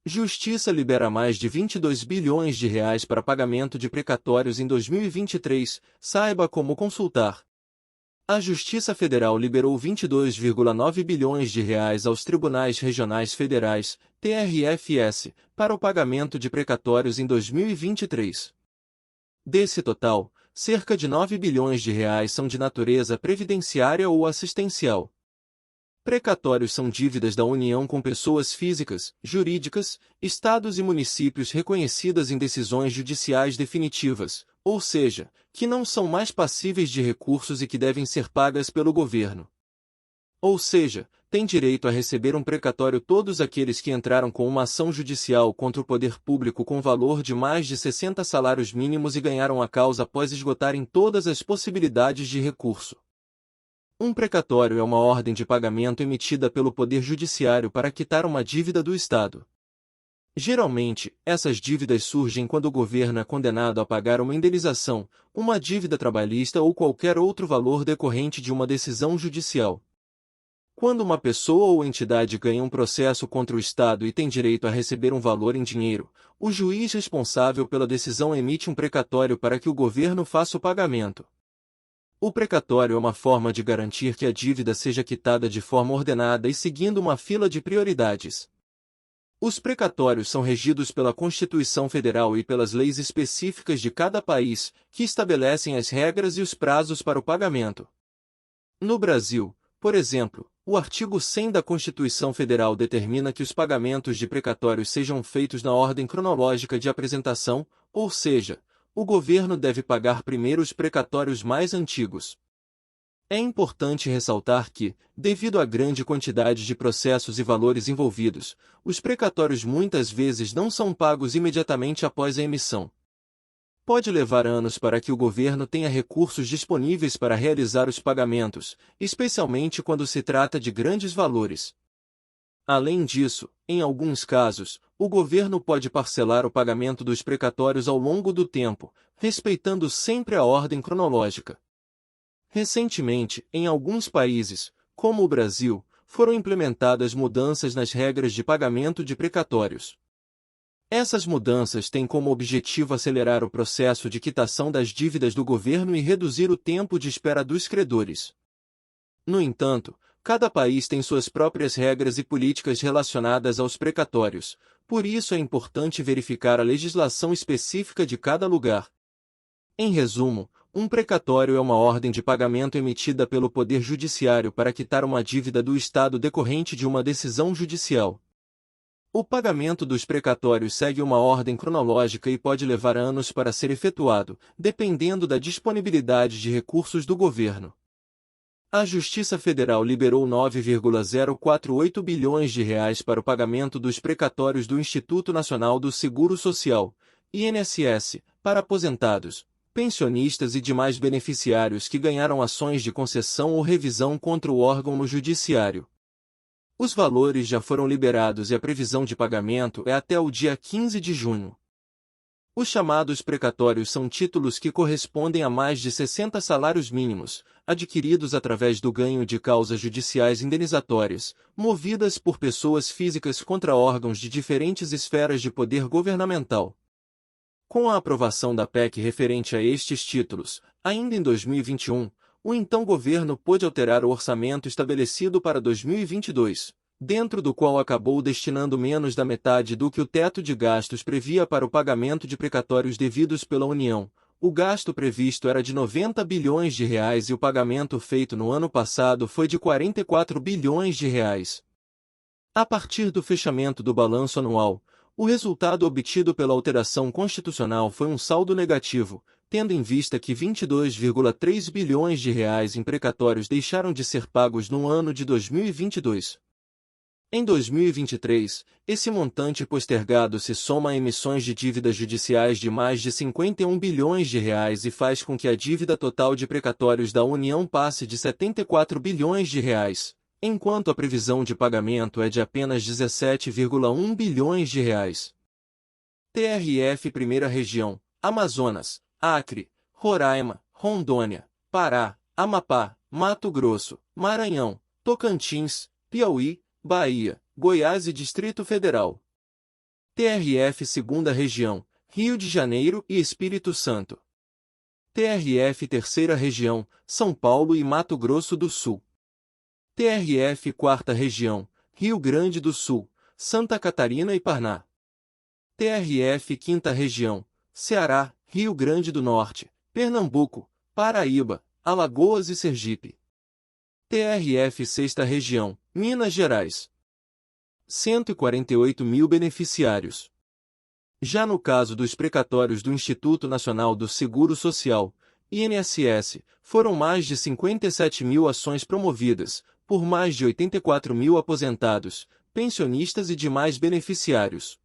Justiça libera mais de 22 bilhões de reais para pagamento de precatórios em 2023. Saiba como consultar. A Justiça Federal liberou 22,9 bilhões de reais aos Tribunais Regionais Federais, TRFS, para o pagamento de precatórios em 2023. Desse total, cerca de 9 bilhões de reais são de natureza previdenciária ou assistencial. Precatórios são dívidas da União com pessoas físicas, jurídicas, estados e municípios reconhecidas em decisões judiciais definitivas, ou seja, que não são mais passíveis de recursos e que devem ser pagas pelo governo. Ou seja, têm direito a receber um precatório todos aqueles que entraram com uma ação judicial contra o poder público com valor de mais de 60 salários mínimos e ganharam a causa após esgotarem todas as possibilidades de recurso. Um precatório é uma ordem de pagamento emitida pelo Poder Judiciário para quitar uma dívida do Estado. Geralmente, essas dívidas surgem quando o governo é condenado a pagar uma indenização, uma dívida trabalhista ou qualquer outro valor decorrente de uma decisão judicial. Quando uma pessoa ou entidade ganha um processo contra o Estado e tem direito a receber um valor em dinheiro, o juiz responsável pela decisão emite um precatório para que o governo faça o pagamento. O precatório é uma forma de garantir que a dívida seja quitada de forma ordenada e seguindo uma fila de prioridades. Os precatórios são regidos pela Constituição Federal e pelas leis específicas de cada país, que estabelecem as regras e os prazos para o pagamento. No Brasil, por exemplo, o artigo 100 da Constituição Federal determina que os pagamentos de precatórios sejam feitos na ordem cronológica de apresentação, ou seja, o governo deve pagar primeiro os precatórios mais antigos. É importante ressaltar que, devido à grande quantidade de processos e valores envolvidos, os precatórios muitas vezes não são pagos imediatamente após a emissão. Pode levar anos para que o governo tenha recursos disponíveis para realizar os pagamentos, especialmente quando se trata de grandes valores. Além disso, em alguns casos, o governo pode parcelar o pagamento dos precatórios ao longo do tempo, respeitando sempre a ordem cronológica. Recentemente, em alguns países, como o Brasil, foram implementadas mudanças nas regras de pagamento de precatórios. Essas mudanças têm como objetivo acelerar o processo de quitação das dívidas do governo e reduzir o tempo de espera dos credores. No entanto, cada país tem suas próprias regras e políticas relacionadas aos precatórios, por isso é importante verificar a legislação específica de cada lugar. Em resumo, um precatório é uma ordem de pagamento emitida pelo Poder Judiciário para quitar uma dívida do Estado decorrente de uma decisão judicial. O pagamento dos precatórios segue uma ordem cronológica e pode levar anos para ser efetuado, dependendo da disponibilidade de recursos do governo. A Justiça Federal liberou 9,048 bilhões de reais para o pagamento dos precatórios do Instituto Nacional do Seguro Social, INSS, para aposentados, pensionistas e demais beneficiários que ganharam ações de concessão ou revisão contra o órgão no judiciário. Os valores já foram liberados e a previsão de pagamento é até o dia 15 de junho. Os chamados precatórios são títulos que correspondem a mais de 60 salários mínimos, adquiridos através do ganho de causas judiciais indenizatórias, movidas por pessoas físicas contra órgãos de diferentes esferas de poder governamental. Com a aprovação da PEC referente a estes títulos, ainda em 2021, o então governo pôde alterar o orçamento estabelecido para 2022. Dentro do qual acabou destinando menos da metade do que o teto de gastos previa para o pagamento de precatórios devidos pela União. O gasto previsto era de 90 bilhões de reais e o pagamento feito no ano passado foi de 44 bilhões de reais. A partir do fechamento do balanço anual, o resultado obtido pela alteração constitucional foi um saldo negativo, tendo em vista que 22,3 bilhões de reais em precatórios deixaram de ser pagos no ano de 2022. Em 2023, esse montante postergado se soma a emissões de dívidas judiciais de mais de 51 bilhões de reais e faz com que a dívida total de precatórios da União passe de 74 bilhões de reais, enquanto a previsão de pagamento é de apenas 17,1 bilhões de reais. TRF Primeira Região, Amazonas, Acre, Roraima, Rondônia, Pará, Amapá, Mato Grosso, Maranhão, Tocantins, Piauí, Bahia, Goiás e Distrito Federal. TRF Segunda Região, Rio de Janeiro e Espírito Santo. TRF Terceira Região, São Paulo e Mato Grosso do Sul. TRF Quarta Região, Rio Grande do Sul, Santa Catarina e Paraná. TRF Quinta Região, Ceará, Rio Grande do Norte, Pernambuco, Paraíba, Alagoas e Sergipe. TRF Sexta Região, Minas Gerais. 148 mil beneficiários. Já no caso dos precatórios do Instituto Nacional do Seguro Social, INSS, foram mais de 57 mil ações promovidas, por mais de 84 mil aposentados, pensionistas e demais beneficiários.